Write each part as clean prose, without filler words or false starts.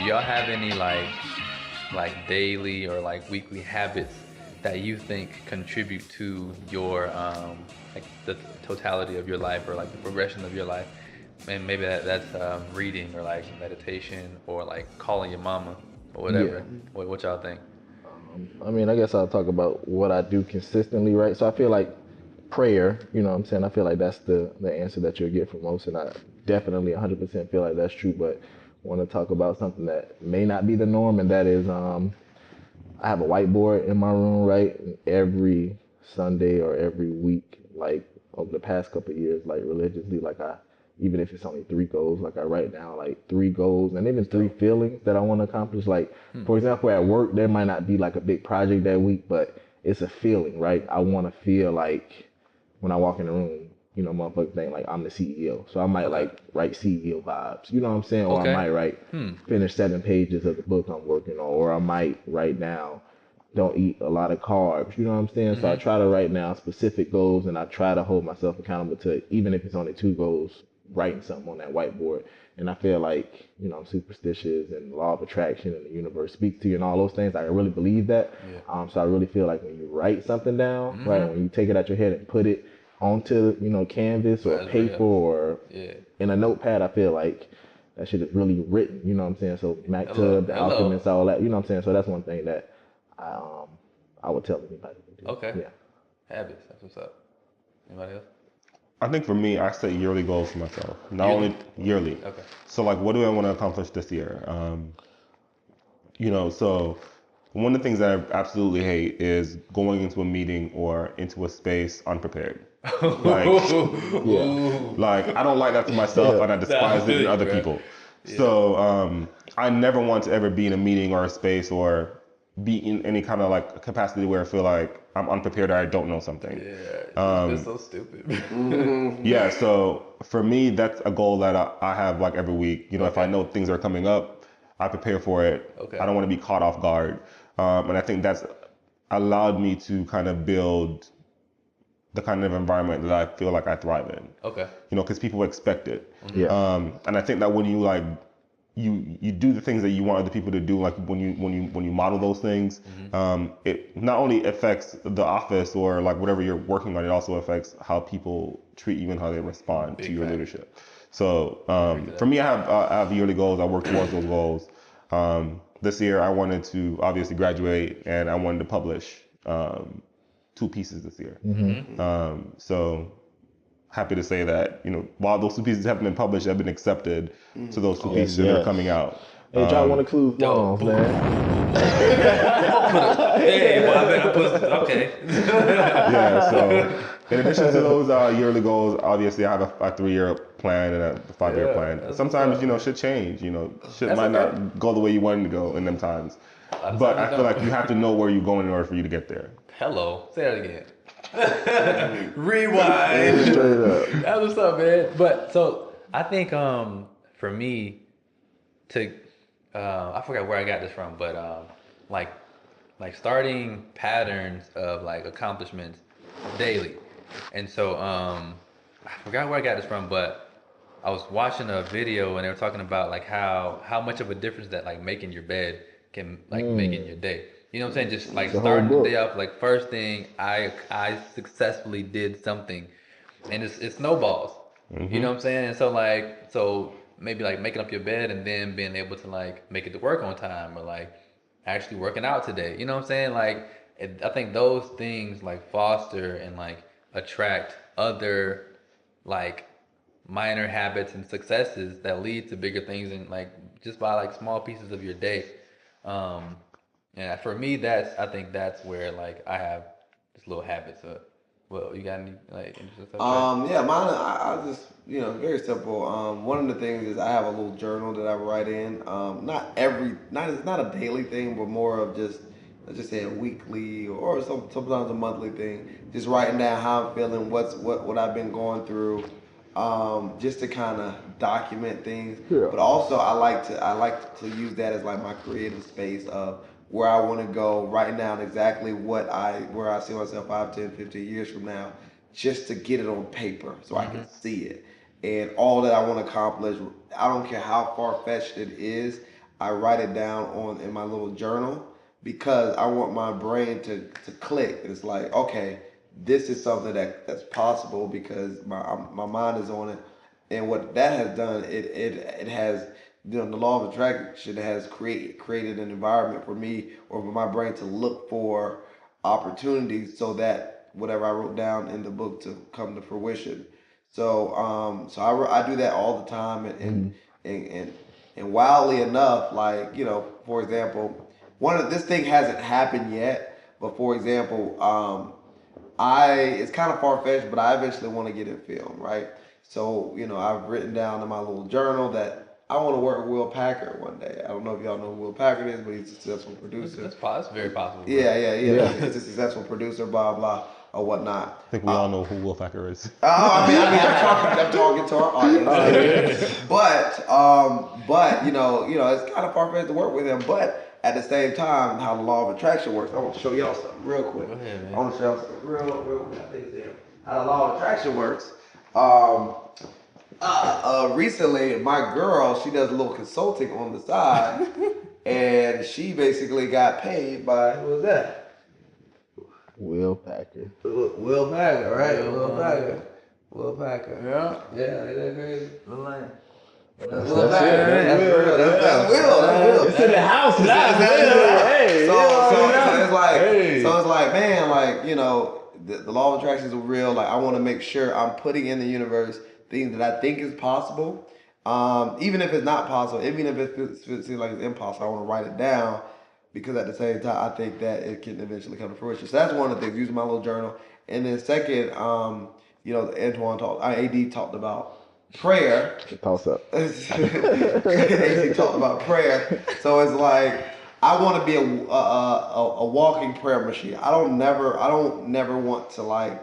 do y'all have any like daily or like weekly habits that you think contribute to your like the totality of your life or like the progression of your life? And maybe that's reading or like meditation or like calling your mama or Yeah. whatever. What y'all think? I mean, I guess I'll talk about what I do consistently, right? So I feel like prayer, you know what I'm saying? I feel like that's the answer that you'll get from most, and I definitely 100% feel like that's true, but I want to talk about something that may not be the norm, and that is I have a whiteboard in my room, right? And every Sunday or every week, like over the past couple of years, like religiously, like even if it's only three goals, like I write down like three goals and even three feelings that I want to accomplish. Like, for example, at work, there might not be like a big project that week, but it's a feeling, right? I want to feel like when I walk in the room, motherfuckers think like I'm the CEO. So I might Okay. like write CEO vibes, you know what I'm saying? Or I Okay. might write finish 7 pages of the book I'm working on, or I might write down don't eat a lot of carbs, you know what I'm saying? So I try to write down specific goals and I try to hold myself accountable to it, even if it's only two goals, writing something on that whiteboard. And I feel like, I'm superstitious and law of attraction and the universe speaks to you and all those things. I really believe that. Yeah. So I really feel like when you write something down, right, when you take it out your head and put it onto, canvas or That's real. paper or Yeah. in a notepad, I feel like that shit is really written, you know what I'm saying? So Hello. Tub, The Hello. Alchemist, all that, you know what I'm saying? So that's one thing that I I would tell anybody to do. Okay. Yeah. Habits. That's what's up. Anybody else? I think for me, I set yearly goals for myself, not Yearly? only yearly. Okay. So like, what do I want to accomplish this year? So one of the things that I absolutely hate is going into a meeting or into a space unprepared. Like, Yeah. like I don't like that for myself, Yeah. and I Nah, I despise it feel in you, other bro. people. Yeah. So I never want to ever be in a meeting or a space or be in any kind of like capacity where I feel like I'm unprepared or I don't know something. Yeah. It's been so stupid. Yeah, so for me, that's a goal that I have like every week. If I Okay. know things are coming up, I prepare for it. Okay. I don't want to be caught off guard. And I think that's allowed me to kind of build the kind of environment that I feel like I thrive in. Okay. Because people expect it. Yeah. And I think that when you like you do the things that you want other people to do, like when you model those things, it not only affects the office or like whatever you're working on, it also affects how people treat you and how they respond to Big your fact. leadership. So Agree to for that. me, I have yearly goals. I work towards those goals. This year, I wanted to obviously graduate, and I wanted to publish 2 pieces this year. So happy to say that while those 2 pieces haven't been published, they've been accepted to those two Yes, pieces, and they're yes. coming out. Hey, try one of Clue's Dope. moms, Boom, boom, boom, man. boom, boom. Hey, well, I bet I put. Okay. Yeah. So in addition to those yearly goals, obviously I have a 3-year plan and a 5-year Yeah, plan. that's what's Sometimes up, man. shit change. Shit That's might okay. not go the way you wanted to go in them times. A lot of But times I it feel like you don't. have to know where you're going in order for you to get there. Hello. Say that again. Rewind. Straight up. That's what's up, man. But so I think for me to I forgot where I got this from, but like like starting patterns of like accomplishments daily. And so I forgot where I got this from, but I was watching a video and they were talking about like how much of a difference that like making your bed can like make in your day. You know what I'm saying? Just like The whole starting the book. day off, like first thing I successfully did something, and it snowballs. You know what I'm saying? And so maybe like making up your bed and then being able to like make it to work on time or like actually working out today. You know what I'm saying? Like I think those things like foster and like attract other like minor habits and successes that lead to bigger things and like just by like small pieces of your day. Um, and for me, I think that's where like I have just little habits of. Well, you got any like interesting stuff, Trey? Yeah, mine. I just very simple. One of the things is I have a little journal that I write in. It's not a daily thing, but more of just let's just say a weekly or sometimes a monthly thing. Just writing down how I'm feeling, what I've been going through, just to kind of document things. Yeah. But also, I like to use that as like my creative space of where I want to go, writing down exactly where I see myself 5, 10, 15 years from now, just to get it on paper so I can see it. And all that I want to accomplish, I don't care how far fetched it is. I write it down in my little journal because I want my brain to click. It's like, okay, this is something that's possible because my mind is on it. And what that has done, it has, the law of attraction has created an environment for me or for my brain to look for opportunities so that whatever I wrote down in the book to come to fruition. So I do that all the time, and, and and wildly enough, like, for example, this thing hasn't happened yet, but for example, it's kind of far fetched, but I eventually want to get it filmed, right? So, I've written down in my little journal that I want to work with Will Packard one day. I don't know if y'all know who Will Packard is, but he's a successful producer. That's very possible. Bro. Yeah. He's a successful producer, blah blah or whatnot. I think we all know who Will Packer is. I'm talking to our audience. But it's kind of far fetched to work with him. But at the same time, how the law of attraction works, I want to show y'all something real quick. Go ahead, man. I want to show y'all something real quick. I think it's there. How the law of attraction works. Recently, my girl, she does a little consulting on the side, and she basically got paid by, who was that? Will Packer. Will Packer, right? Will Packer. Yeah. Ain't that crazy? That's Will it. Packer. That's Will. That's Will. It's in the house now. Hey, So it's like, man, like, the law of attraction is real. Like, I want to make sure I'm putting in the universe things that I think is possible. Even if it's not possible, even if it seems like it's impossible, I want to write it down because at the same time, I think that it can eventually come to fruition. So that's one of the things, using my little journal. And then second, AD talked about prayer. Toss up. AD talked about prayer. So it's like, I want to be a walking prayer machine. I don't never want to like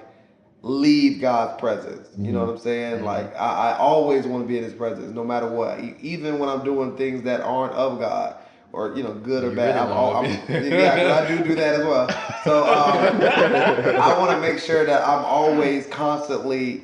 leave God's presence. You know what I'm saying? Mm-hmm. Like I always want to be in His presence, no matter what. Even when I'm doing things that aren't of God, or good or bad. I do that as well. So I want to make sure that I'm always constantly,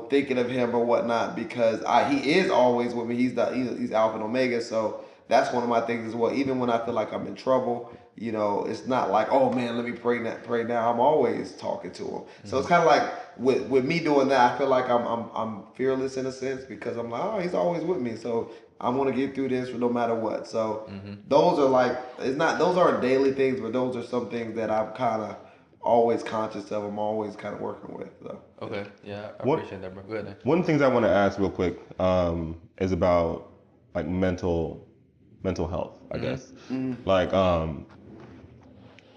thinking of Him or whatnot, because He is always with me. He's Alpha and Omega. So that's one of my things as well. Even when I feel like I'm in trouble, it's not like, oh man, let me pray now. I'm always talking to Him. Mm-hmm. So it's kind of like with me doing that, I feel like I'm fearless in a sense, because I'm like, oh, He's always with me. So I want to get through this no matter what. So those are like, those aren't daily things, but those are some things that I'm kind of always conscious of. I'm always kind of working with. So. Okay, yeah, I appreciate that, bro. Go ahead. One of the things I want to ask real quick is about like mental health, I guess. Like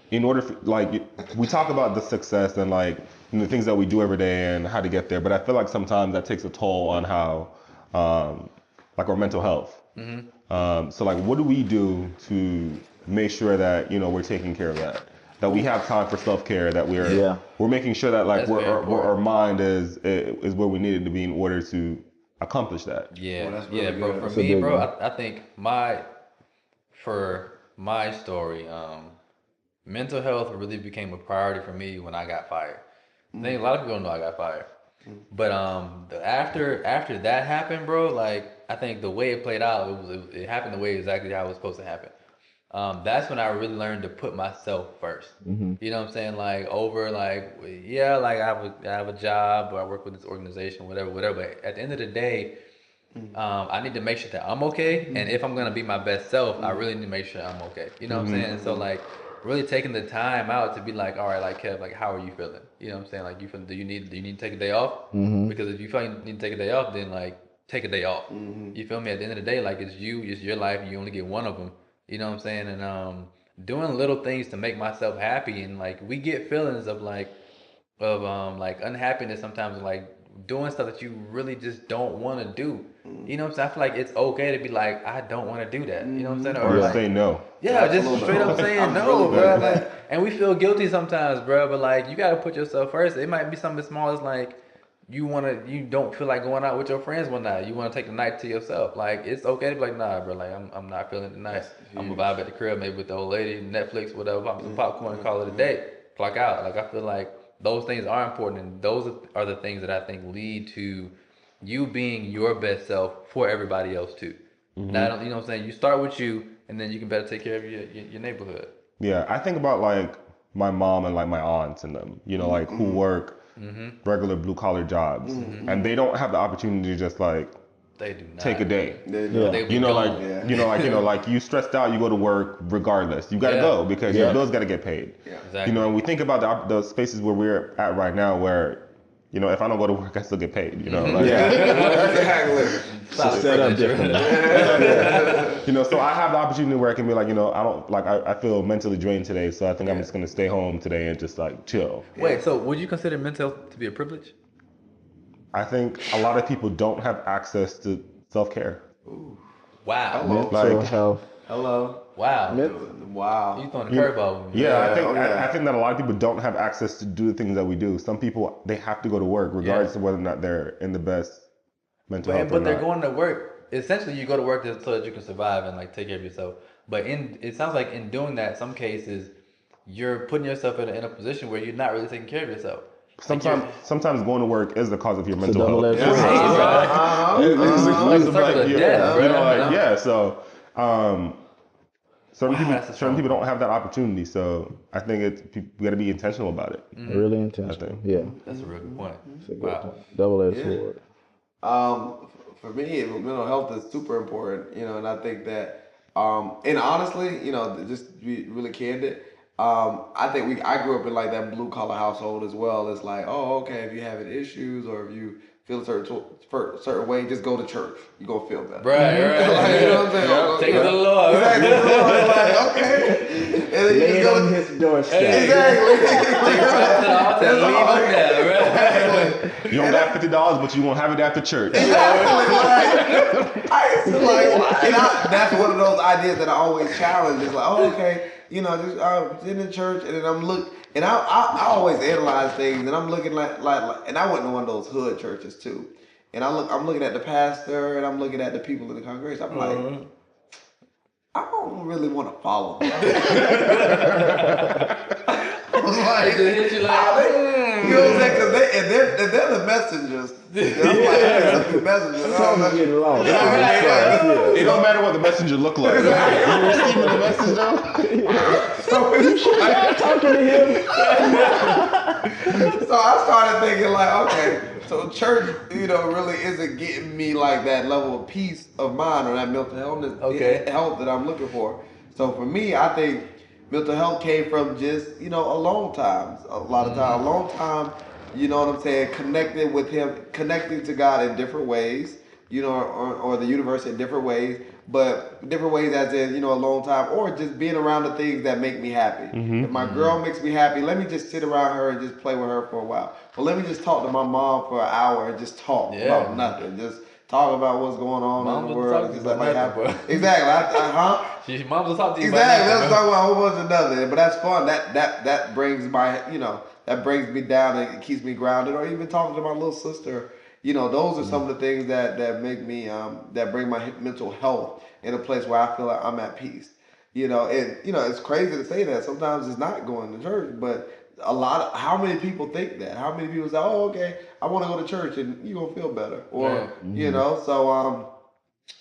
in order for, like, we talk about the success and like the things that we do every day and how to get there, but I feel like sometimes that takes a toll on how like our mental health. So like, what do we do to make sure that we're taking care of that we have time for self-care, that we're making sure that like our mind is where we need it to be in order to accomplish that. Bro. For me, bro, I think for my story, mental health really became a priority for me when I got fired. I think a lot of people don't know I got fired. But after that happened, bro, like, I think the way it played out, it happened the way exactly how it was supposed to happen. That's when I really learned to put myself first. You know what I'm saying? Like, over, like, like I have a job, or I work with this organization, whatever. But at the end of the day, I need to make sure that I'm okay. And if I'm gonna be my best self, I really need to make sure I'm okay. You know what I'm saying? And so, like, really taking the time out to be like, all right, like, Kev, like, how are you feeling? You know what I'm saying? Like, do you need to take a day off? Because if you feel like you need to take a day off, then like, take a day off. You feel me? At the end of the day, like, it's your life. You only get one of them. You know what I'm saying? And doing little things to make myself happy. And like, we get feelings of like unhappiness sometimes, like doing stuff that you really just don't want to do. You know what I'm saying? I feel like it's okay to be like, I don't want to do that. You know what I'm saying? Or like, say no. Yeah, just straight up saying no, bro. Like, and we feel guilty sometimes, bro. But like, you gotta put yourself first. It might be something as small as like, you don't feel like going out with your friends one night. You want to take the night to yourself. Like, it's okay to be like, nah, bro. Like, I'm not feeling it tonight. I'm gonna vibe at the crib, maybe with the old lady, Netflix, whatever. Pop some popcorn and call it a day. Clock out. Like, I feel like those things are important, and those are the things that I think lead to you being your best self for everybody else too. Now, you know what I'm saying? You start with you, and then you can better take care of your neighborhood. Yeah, I think about like my mom and like my aunts and them, you know, like who work regular blue collar jobs, and they don't have the opportunity to just like They do not. take a day. They'll be You know, gone. like like you stressed out, you go to work regardless. You got to go because your bills got to get paid. Exactly. You know, and we think about the spaces where we're at right now, where you know, if I don't go to work, I still get paid. You know, like, Exactly. Set up differently. you know, so I have the opportunity where I can be like, you know, I don't like I feel mentally drained today, so I think I'm just gonna stay home today and just like chill. Wait, so would you consider mental health to be a privilege? I think a lot of people don't have access to self-care. Wow. Mental Like- health. Hello. Wow. Wow. You throwing a curveball with me. Yeah, Yeah, I think that a lot of people don't have access to do the things that we do. Some people, they have to go to work regardless of whether or not they're in the best mental health or But they're not. going to work. Essentially, you go to work so that you can survive and like take care of yourself. But it sounds like in doing that, some cases, you're putting yourself in a position where you're not really taking care of yourself. Sometimes going to work is the cause of your It's a mental health. double-edged sword. It's the cause of, like, Circle of yeah, death, you know, bro. like, yeah. So, certain that's a strong people don't have that opportunity. So I think we got to be intentional about it. Really intentional. Yeah. That's a real good point. That's a good Wow. point. Double-edged sword. For me, mental health is super important, you know, and I think that, and honestly, you know, just to be really candid, I think I grew up in like that blue collar household as well. It's like, oh, okay, if you having issues or if you feel a certain way, just go to church. You gonna feel better. Right. Like, you know what I'm saying? Take it to the Lord. Exactly. Like, okay. And then you Lay just it go on to his doorstep. exactly. To the altar and leave them there, right? You don't got $50, but you won't have it after church. I used to like, and that's one of those ideas that I always challenge. It's like, oh, okay, you know, just in the church, and then I always analyze things, and I'm looking like, and I went to one of those hood churches too, and I'm looking at the pastor, and I'm looking at the people in the congregation. I'm like, I don't really want to follow them. I was like, They just hit you like, you know what I'm saying? Because they're the messengers. And I'm like, they're the messengers. Sometimes I'm getting lost. It don't matter what the messenger look like. You receiving the message though? So you should Talking to him. So I started thinking like, okay, so church, you know, really isn't getting me like that level of peace of mind or that mental health that I'm looking for. So for me, I think mental health came from just, you know, alone times. A lot of time, a long time, you know what I'm saying, connected with him, connecting to God in different ways, you know, or the universe in different ways, but different ways as in, you know, a long time, or just being around the things that make me happy. If my girl makes me happy, let me just sit around her and just play with her for a while. Or let me just talk to my mom for an hour and just talk about nothing. Just talk about what's going on Mom in the doesn't world. talk to Just you let me about nothing, happy. Exactly. Mom's will talk to you Exactly. about Let's talk about a whole bunch of nothing. But that's fun. That brings my, you know, that brings me down and it keeps me grounded. Or even talking to my little sister. You know, those are some of the things that make me that bring my mental health in a place where I feel like I'm at peace. You know, and you know, it's crazy to say that. Sometimes it's not going to church, but how many people think that? How many people say, "Oh, okay, I want to go to church and you're gonna feel better," or you know, so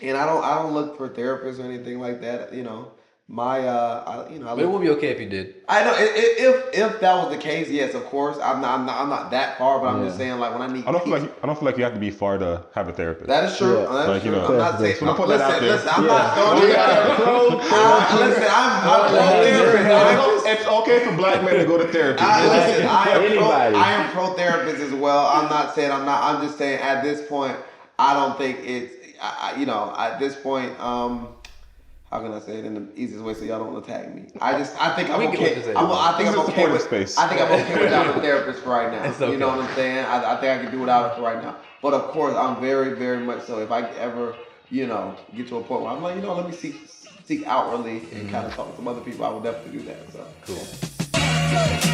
and I don't look for therapists or anything like that. You know, But it would be okay if you did. I know if that was the case, yes, of course. I'm not that far, but I'm just saying like when I need. I don't feel like you have to be far to have a therapist. That is true. Yeah. That is Like, you true. know, I'm not saying. so don't put that out there. Listen, I'm not throwing it out. Listen, I'm pro-therapist. It's okay for black men to go to therapy. I am pro-therapist as well. I'm not saying I'm not. I'm just saying at this point, I don't think it's. You know, at this point, how can I say it in the easiest way so y'all don't attack me? I think I'm We get what okay. you're saying. I think This I'm is a okay supportive with. space. I think I'm okay without a therapist for right now. It's okay. You know what I'm saying? I think I can do without it for right now. But of course, I'm very, very much so. If I ever, you know, get to a point where I'm like, you know, let me seek outwardly and kind of talk to some other people, I will definitely do that. So Cool.